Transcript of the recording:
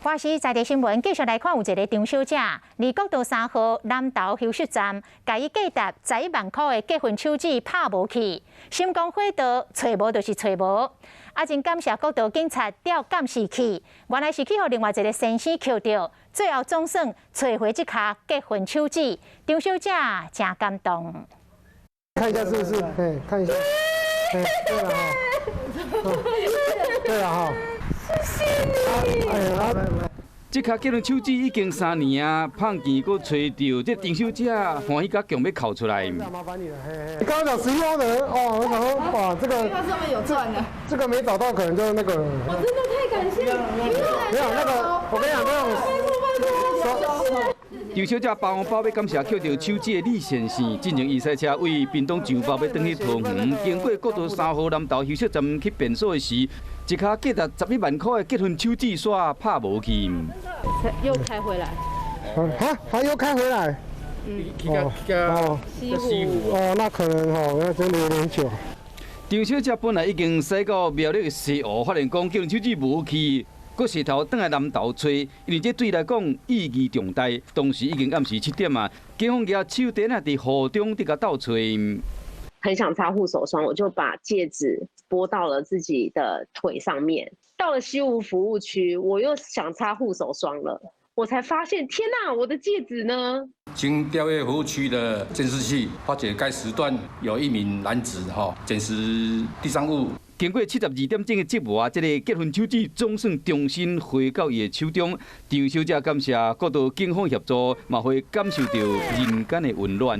华视在地新闻继续来看，有一个张小姐，伫国道3号南投休息站，甲伊价值11万块的结婚手指拍无去，心光火热，找无就是找无。真感谢国道警察调监视器，原来是去互另外一个先生捡到，最后总算找回这卡结婚手指。张小姐真感动。看一下是不是？看一下。对了哈。对了哈。 这卡结婚手指已经3年啊，胖钱佫找到，这张小姐欢喜甲强要哭出来。麻烦你了，你刚刚讲11万的哦，我想说哇，这个他上面有赚的，这个没找到，可能就是那个。我真的太感谢没有那个，我跟你讲这种。 张小姐包红包要感谢捡到手指的李先生，进前伊赛车为屏东上包要转去桃园，经过国道3号南投休息站去便所的时，一卡价值11万块的结婚手指煞拍无去。又开回来。还又开回来。那可能那真的有点久。张小姐本来已经驶到苗栗的西湖，发现讲结婚手指无去。 佫石头倒来南投找，因为这对来讲意义重大。当时已经暗时7点啊，警方拿手电啊，伫河中伫甲倒找。很想擦护手霜，我就把戒指拨到了自己的腿上面。到了西湖服务区，我又想擦护手霜了，我才发现，天哪，我的戒指呢？经调阅服务区的监视器，发觉该时段有一名男子捡拾地上物。 经过72点钟的接活，这个结婚手指总算重新回到伊的手中。张小姐感谢国道警方协助，嘛会感受到人间的温暖。